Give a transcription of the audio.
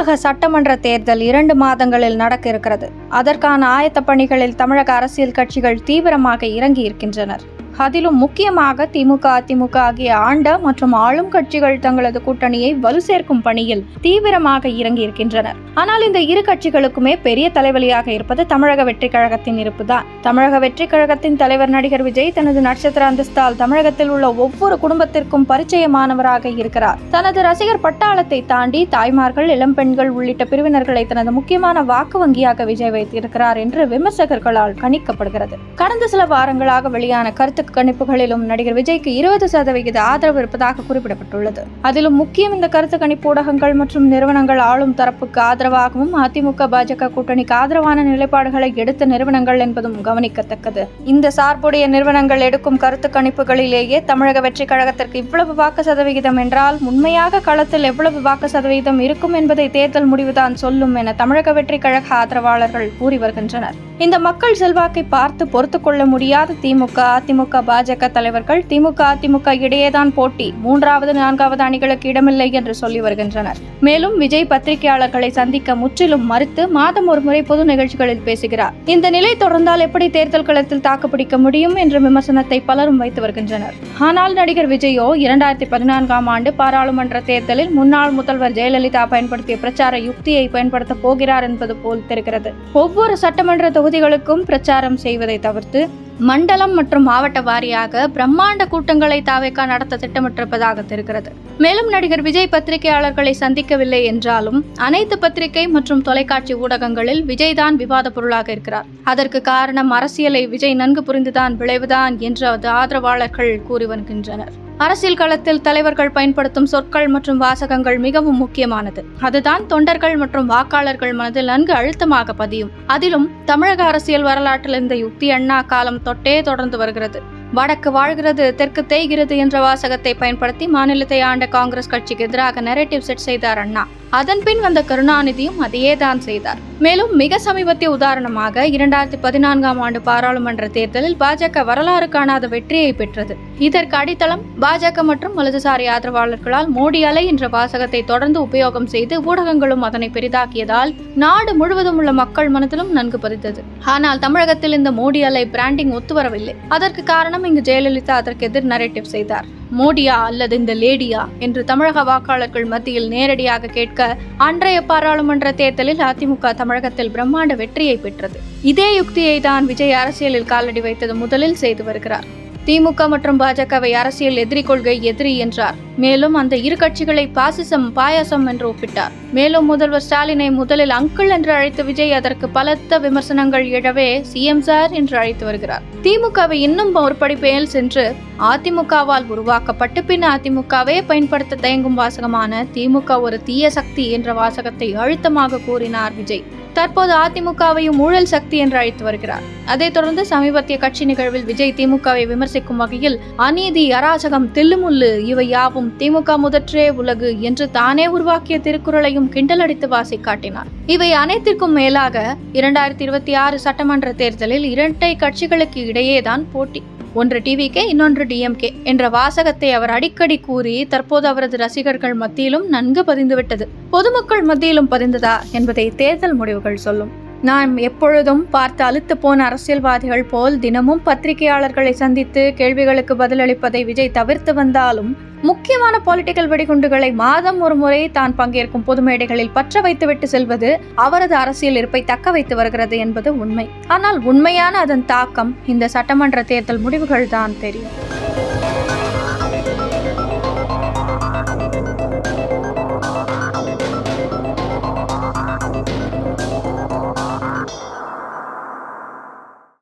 தமிழக சட்டமன்ற தேர்தல் 2 மாதங்களில் நடக்க இருக்கிறது. அதற்கான ஆயத்த பணிகளில் தமிழக அரசியல் கட்சிகள் தீவிரமாக இறங்கி இருக்கின்றனர். அதிலும் முக்கியமாக திமுக, அதிமுக ஆகிய ஆண்ட மற்றும் ஆளும் கட்சிகள் தங்களது கூட்டணியை வலு சேர்க்கும் பணியில் தீவிரமாக இறங்கி இருக்கின்றனர். ஆனால் இந்த இரு கட்சிகளுக்குமே பெரிய தலைவலியாக இருப்பது தமிழக வெற்றி கழகத்தின் இருப்புதான். தமிழக வெற்றி கழகத்தின் தலைவர் நடிகர் விஜய் தனது நட்சத்திர அந்தஸ்தால் தமிழகத்தில் உள்ள ஒவ்வொரு குடும்பத்திற்கும் பரிச்சயமானவராக இருக்கிறார். தனது ரசிகர் பட்டாளத்தை தாண்டி தாய்மார்கள், இளம் பெண்கள் உள்ளிட்ட பிரிவினர்களை தனது முக்கியமான வாக்கு வங்கியாக விஜய் வைத்திருக்கிறார் என்று விமர்சகர்களால் கணிக்கப்படுகிறது. கடந்த சில வாரங்களாக வெளியான கருத்து கணிப்புகளிலும் நடிகர் விஜய்க்கு 20% ஆதரவு இருப்பதாக குறிப்பிடப்பட்டுள்ளது. அதிலும் முக்கியம் இந்த கருத்து கணிப்பு ஊடகங்கள் மற்றும் நிறுவனங்கள் ஆளும் தரப்புக்கு ஆதரவாகவும் அதிமுக, பாஜக கூட்டணிக்கு ஆதரவான நிலைப்பாடுகளை எடுத்த நிறுவனங்கள் என்பதும் கவனிக்கத்தக்கது. இந்த சார்புடைய நிறுவனங்கள் எடுக்கும் கருத்து கணிப்புகளிலேயே தமிழக வெற்றி கழகத்திற்கு இவ்வளவு வாக்கு சதவிகிதம் என்றால் உண்மையாக களத்தில் எவ்வளவு வாக்கு சதவிகிதம் இருக்கும் என்பதை தேர்தல் முடிவுதான் சொல்லும் என தமிழக வெற்றி கழக ஆதரவாளர்கள் கூறி வருகின்றனர். இந்த மக்கள் செல்வாக்கை பார்த்து பொறுத்துக் கொள்ள முடியாத திமுக, அதிமுக, பாஜக தலைவர்கள் திமுக, அதிமுக இடையேதான் போட்டி, 3வது, 4வது அணிகளுக்கு இடமில்லை என்று சொல்லி வருகின்றனர். மேலும் விஜய் பத்திரிகையாளர்களை சந்திக்க முற்றிலும் மறுத்து மாதம் ஒரு முறை பொது நிகழ்ச்சிகளில் பேசுகிறார். இந்த நிலை தொடர்ந்தால் எப்படி தேர்தல் களத்தில் தாக்குப்பிடிக்க முடியும் என்ற விமர்சனத்தை பலரும் வைத்து வருகின்றனர். ஆனால் நடிகர் விஜயோ 2014ஆம் ஆண்டு பாராளுமன்ற தேர்தலில் முன்னாள் முதல்வர் ஜெயலலிதா பயன்படுத்திய பிரச்சார யுக்தியை பயன்படுத்த போகிறார் என்பது போல் தெரிகிறது. ஒவ்வொரு சட்டமன்ற தொகுதிகளுக்கும் பிரச்சாரம் செய்வதை தவிர்த்து மண்டலம் மற்றும் மாவட்ட வாரியாக பிரம்மாண்ட கூட்டங்களை தாவேகா நடத்த திட்டமிட்டிருப்பதாக தெரிகிறது. மேலும் நடிகர் விஜய் பத்திரிகையாளர்களை சந்திக்கவில்லை என்றாலும் அனைத்து பத்திரிகை மற்றும் தொலைக்காட்சி ஊடகங்களில் விஜய் தான் விவாத பொருளாக இருக்கிறார். அதற்கு காரணம் அரசியலை விஜய் நன்கு புரிந்துதான் விளைவுதான் என்று ஆதரவாளர்கள் கூறி வருகின்றனர். அரசியல் களத்தில் தலைவர்கள் பயன்படுத்தும் சொற்கள் மற்றும் வாசகங்கள் மிகவும் முக்கியமானது. அதுதான் தொண்டர்கள் மற்றும் வாக்காளர்கள் மனதில் நன்கு அழுத்தமாக பதியும். அதிலும் தமிழக அரசியல் வரலாற்றில் இந்த யுக்தி அண்ணா காலம் தொட்டே தொடர்ந்து வருகிறது. வடக்கு வாழ்கிறது, தெற்கு தேய்கிறது என்ற வாசகத்தை பயன்படுத்தி மாநிலத்தை ஆண்ட காங்கிரஸ் கட்சிக்கு எதிராக நரேட்டிவ் செட் செய்தார் அண்ணா. அதன் பின் வந்த கருணாநிதியும் அதையே தான் செய்தார். மேலும் மிக சமீபத்திய உதாரணமாக 2014ஆம் ஆண்டு பாராளுமன்ற தேர்தலில் பாஜக வரலாறு காணாத வெற்றியை பெற்றது. இதற்கு அடித்தளம் பாஜக மற்றும் வலதுசாரி ஆதரவாளர்களால் மோடி அலை என்ற வாசகத்தை தொடர்ந்து உபயோகம் செய்து ஊடகங்களும் அதனை பெரிதாக்கியதால் நாடு முழுவதும் உள்ள மக்கள் மனதிலும் நன்கு பதித்தது. ஆனால் தமிழகத்தில் இந்த மோடி அலை பிராண்டிங் ஒத்துவரவில்லை. அதற்கு காரணம் இங்கு ஜெயலலிதா அதற்கு எதிர் நரேட்டிவ் செய்தார். மோடியா அல்லது இந்த லேடியா என்று தமிழக வாக்காளர்கள் மத்தியில் நேரடியாக கேட்க அன்றைய பாராளுமன்ற தேர்தலில் அதிமுக தமிழகத்தில் பிரம்மாண்ட வெற்றியை பெற்றது. இதே யுக்தியை தான் விஜய் அரசியலில் காலடி வைத்தது முதலில் செய்து வருகிறார். திமுக மற்றும் பாஜகவை அரசியல் எதிரி கொள்கை எதிரி என்றார். மேலும் அந்த இரு கட்சிகளை பாசிசம், பாயாசம் என்று ஒப்பிட்டார். மேலும் முதல்வர் ஸ்டாலினை முதலில் அங்கிள் என்று அழைத்த விஜய் அதற்கு பலத்த விமர்சனங்கள் எழவே சிஎம் சார் என்று அழைத்து வருகிறார். திமுகவை இன்னும் ஒரு படி மேல் சென்று அதிமுகவால் உருவாக்கப்பட்டு பின் அதிமுகவே பயன்படுத்த தயங்கும் வாசகமான திமுக ஒரு தீய சக்தி என்ற வாசகத்தை அழுத்தமாக கூறினார் விஜய். தற்போது அதிமுகவையும் ஊழல் சக்தி என்று அழைத்து வருகிறார். அதைத் தொடர்ந்து சமீபத்திய கட்சி நிகழ்வில் விஜய் திமுகவை விமர்சிக்கும் வகையில் அநீதி, அராஜகம், தில்லுமுள்ளு இவை யாவும் திமுக முதற்றே உலகு என்று தானே உருவாக்கிய திருக்குறளையும் கிண்டலடித்து வாசி காட்டினார். இவை அனைத்திற்கும் மேலாக 2026 சட்டமன்ற தேர்தலில் இரட்டை கட்சிகளுக்கு இடையேதான் போட்டி. ஒன்று டிவிகே, இன்னொன்று டிஎம்கே என்ற வாசகத்தை அவர் அடிக்கடி கூறி தற்போது அவரது ரசிகர்கள் மத்தியிலும் நன்கு பதிந்துவிட்டது. பொதுமக்கள் மத்தியிலும் பதிந்ததா என்பதை தேர்தல் முடிவுகள் சொல்லும். நாம் எப்பொழுதும் பார்த்து அழுத்து போன அரசியல்வாதிகள் போல் தினமும் பத்திரிகையாளர்களை சந்தித்து கேள்விகளுக்கு பதிலளிப்பதை விஜய் தவிர்த்து வந்தாலும் முக்கியமான பொலிட்டிக்கல் வெடிகுண்டுகளை மாதம் ஒரு முறை தான் பங்கேற்கும் பொது மேடைகளில் பற்ற வைத்துவிட்டு செல்வது அவரது அரசியல் இருப்பை தக்க வைத்து வருகிறது என்பது உண்மை. ஆனால் உண்மையான அதன் தாக்கம் இந்த சட்டமன்ற தேர்தல் முடிவுகள் தான் தெரியும்.